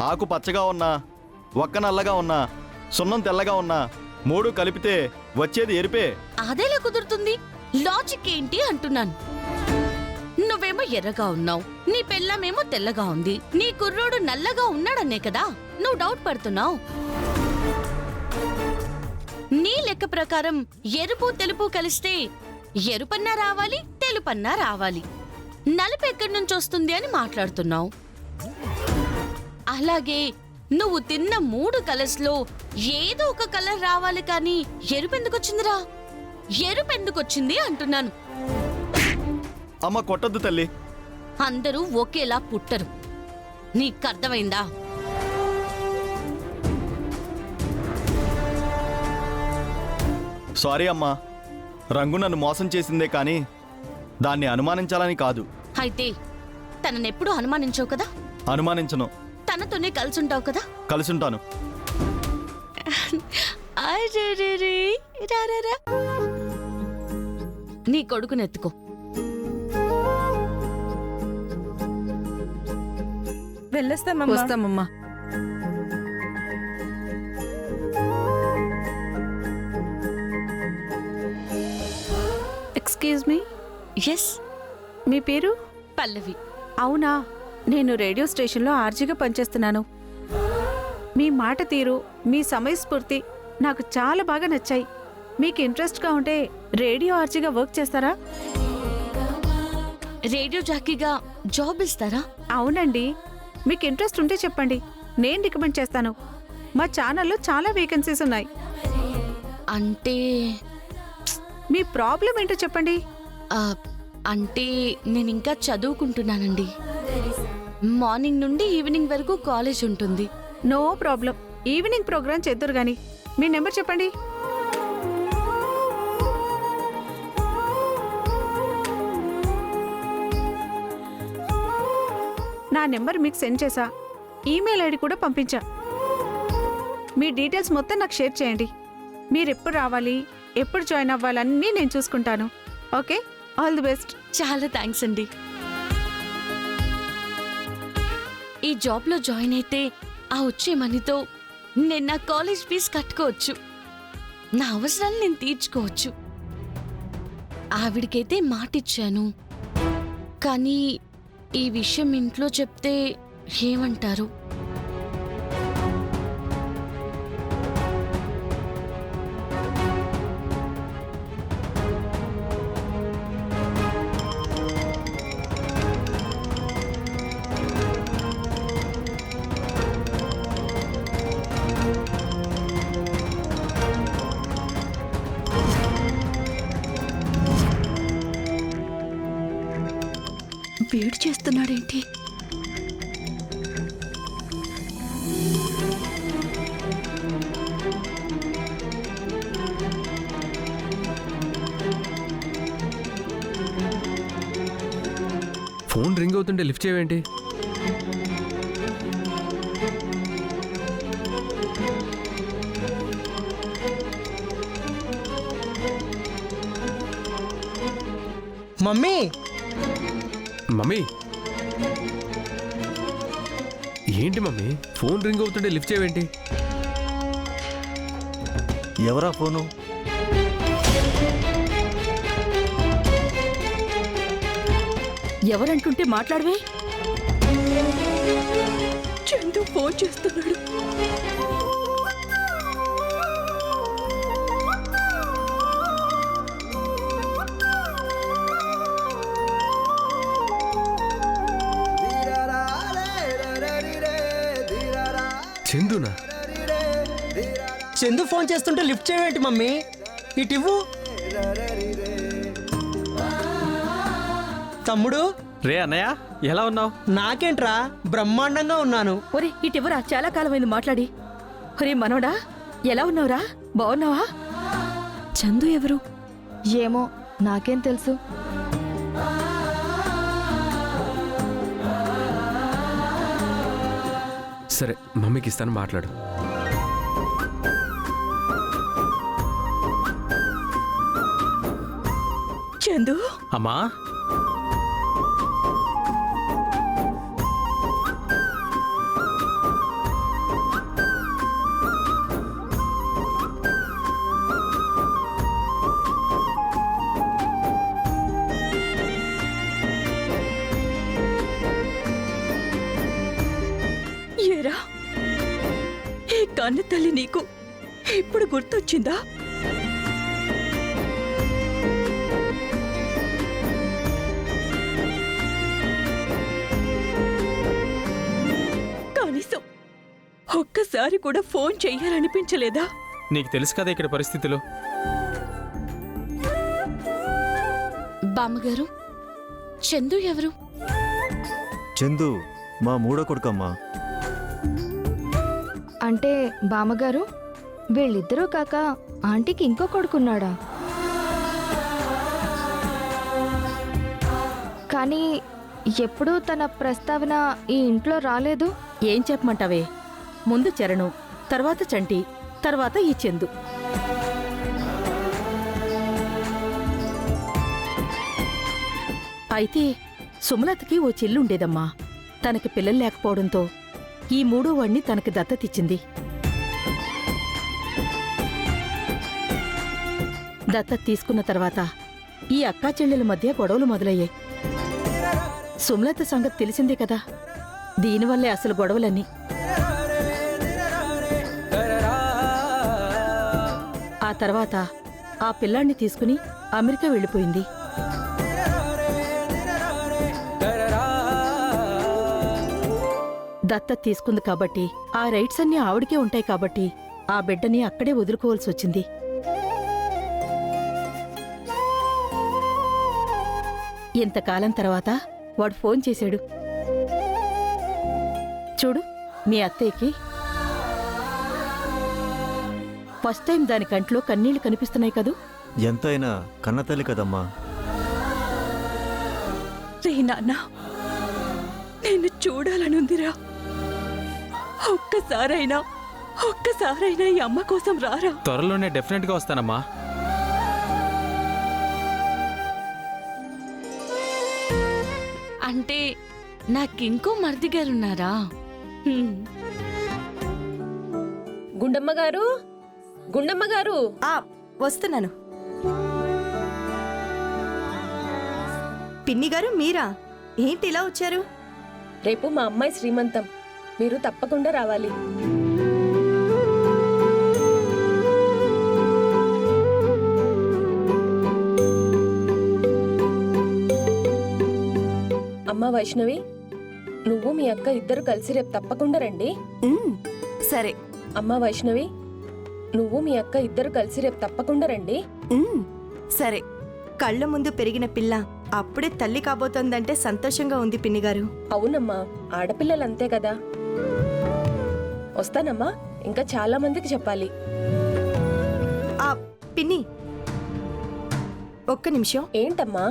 ఆకు పచ్చగా ఉన్నా, ఒక్క నల్లగా ఉన్నా, సున్నం తెల్లగా ఉన్నా 3 కలిపితే వచ్చేది ఎరిపే. అదేలా కుదురుతుంది? లాజిక్ ఏంటి అంటున్నాను. నువ్వేమో ఎర్రగా ఉన్నావు, నీ పెళ్ళామేమో తెల్లగా ఉంది, నీ కుర్రోడు నల్లగా ఉన్నాడన్నే కదా నువ్వు డౌట్ పడుతున్నావు. నీ లెక్క ప్రకారం ఎరుపు తెలుపు కలిస్తే ఎరుపన్నా రావాలి, తెలుపన్నా రావాలి. నలుపు ఎక్కడి నుంచి వస్తుంది అని మాట్లాడుతున్నావు. అలాగే నువ్వు తిన్న 3 కలర్స్ లో ఏదో ఒక కలర్ రావాలి, కానీ ఎరుపెందుకొచ్చిందిరా? ఎరుపెందుకొచ్చింది అంటున్నాను. అమ్మ కొట్టద్దు తల్లి. అందరూ ఒకేలా పుట్టరు, నీకర్థమైందా? సారీ అమ్మా, రంగు నన్ను మోసం చేసిందే కానీ దాన్ని అనుమానించాలని కాదు. అయితే తననెప్పుడు అనుమానించావు కదా? అనుమానించను. తనతోనే కలిసుంటావు కదా? కలిసుంటాను. నీ కొడుకునెత్తుకో. వస్తామమ్మా. ఎక్స్క్యూజ్ మీ, ఎస్, మీ పేరు? పల్లవి. అవునా, నేను రేడియో స్టేషన్లో ఆర్జీగా పనిచేస్తున్నాను. మీ మాట తీరు, మీ సమయస్ఫూర్తి నాకు చాలా బాగా నచ్చాయి. మీకు ఇంట్రెస్ట్గా ఉంటే రేడియో ఆర్జీగా వర్క్ చేస్తారా? రేడియో జాకీగా జాబ్ ఇస్తారా? అవునండి, మీకు ఇంట్రెస్ట్ ఉంటే చెప్పండి, నేను రికమెండ్ చేస్తాను. మా ఛానల్లో చాలా వేకెన్సీస్ ఉన్నాయి. అంటే మీ ప్రాబ్లం ఏంటో చెప్పండి. అంటే నేనింకా చదువుకుంటున్నానండి. మార్నింగ్ నుండి ఈవినింగ్ వరకు కాలేజ్ ఉంటుంది. నో ప్రాబ్లం, ఈవినింగ్ ప్రోగ్రామ్ చేద్దరు గాని. మీ నెంబర్ చెప్పండి. నా నెంబర్ మీకు సెండ్ చేశా, ఈమెయిల్ ఐడి కూడా పంపించా. మీ డీటెయిల్స్ మొత్తం నాకు షేర్ చేయండి. మీరు ఎప్పుడు రావాలి, ఎప్పుడు జాయిన్ అవ్వాలన్నీ నేను చూసుకుంటాను. Okay, all the best. చాలా థ్యాంక్స్ అండి. ఈ జాబ్లో జాయిన్ అయితే ఆ వచ్చే మనీతో నేను నా కాలేజ్ ఫీజు కట్టుకోవచ్చు, నా అవసరాలు నేను తీర్చుకోవచ్చు. ఆవిడికైతే మాటిచ్చాను, కానీ ఈ విషయం ఇంట్లో చెప్తే ఏమంటారు? వేడి చేస్తున్నాడేంటి? ఫోన్ రింగ్ అవుతుంటే లిఫ్ట్ చేయవేంటి? మమ్మీ మమ్మీ, ఏంటి మమ్మీ ఫోన్ రింగ్ అవుతుంటే లిఫ్ట్ చేయవేంటి? ఎవరా ఫోను? ఎవరంటుంటే మాట్లాడవే? చందు ఫోన్ చేస్తున్నాడు. చందునా? చందు ఫోన్ చేస్తుంటే లిఫ్ట్ చేయవేంటి మమ్మీ? ఇటివ్వు. తమ్ముడు. రే అన్నయ్య, ఎలా ఉన్నావు? నాకేంట్రా, బ్రహ్మాండంగా ఉన్నాను. ఒరే ఇటెవరా, చాలా కాలమైంది మాట్లాడి. ఒరే మనోడా, ఎలా ఉన్నావురా? బాగున్నావా? చందు ఎవరు? ఏమో నాకేం తెలుసు. సరే మమ్మీకి ఇస్తాను, మాట్లాడు. చందు అమ్మా, ఏరా ఈ కన్ను తల్లి నీకు ఇప్పుడు గుర్తొచ్చిందా? కనీసం ఒక్కసారి కూడా ఫోన్ చెయ్యాలనిపించలేదా? నీకు తెలుసు కదా ఇక్కడ పరిస్థితులు. బామ్మగారు, చందు ఎవరు? చందు మా మూడో కొడుకమ్మా. అంటే బామ్మగారు వీళ్ళిద్దరూ కాక ఆంటీకి ఇంకో కొడుకున్నాడా? కానీ ఎప్పుడూ తన ప్రస్తావన ఈ ఇంట్లో రాలేదు. ఏం చెప్పమంటావే? ముందు చరణు, తర్వాత చంటి, తర్వాత ఈ చందు. అయితే సుమలతకి ఓ చెల్లుండేదమ్మా. తనకి పిల్లలు లేకపోవడంతో ఈ మూడో వాణ్ణి తనకి దత్తతిచ్చింది. దత్తత తీసుకున్న తర్వాత ఈ అక్కా చెల్లెల మధ్య గొడవలు మొదలయ్యాయి. సుమలత సంగతి తెలిసిందే కదా, దీనివల్లే అసలు గొడవలన్నీ. ఆ తర్వాత ఆ పిల్లాన్ని తీసుకుని అమెరికా వెళ్ళిపోయింది. దత్తత తీసుకుంది కాబట్టి ఆ రైట్స్ అన్నీ ఆవిడకే ఉంటాయి కాబట్టి ఆ బిడ్డని అక్కడే వదులుకోవాల్సి వచ్చింది. ఇంతకాలం తర్వాత వాడు ఫోన్ చేశాడు. చూడు, మీ అత్తయ్యకి ఫస్ట్ టైం దాని కంట్లో కన్నీళ్లు కనిపిస్తున్నాయి కదూ. ఎంతైనా కన్నతల్లి కదమ్మా. రే నాన్న, నేను చూడాలనుందిరా. ఒక్కసారైనా ఈ అమ్మ కోసం రారా. త్వరలోనే డెఫినెట్గా వస్తానమ్మా. అంటే నాకింకో మరిది గారున్నారా? గుండమ్మ గారు, గుండమ్మ గారు, వస్తున్నాను. పిన్ని గారు మీరా? ఏంటి ఇలా వచ్చారు? రేపు మా అమ్మాయి శ్రీమంతం, మీరు తప్పకుండా రావాలి. అమ్మా వైష్ణవి, నువ్వు మీ అక్క ఇద్దరు కలిసి రేపు తప్పకుండా రండి. సరే. అమ్మా వైష్ణవి, నువ్వు మీ అక్క ఇద్దరు కలిసి రేపు తప్పకుండా రండి. సరే. కళ్ళ ముందు పెరిగిన పిల్ల అప్పుడే తల్లి కాబోతోందంటే సంతోషంగా ఉంది పిన్ని గారు. అవునమ్మా, ఆడపిల్లలంతే కదా. వస్తానమ్మా, ఇంకా చాలా మందికి చెప్పాలి. పిన్ని, ఒక్క నిమిషం. ఏంటమ్మా?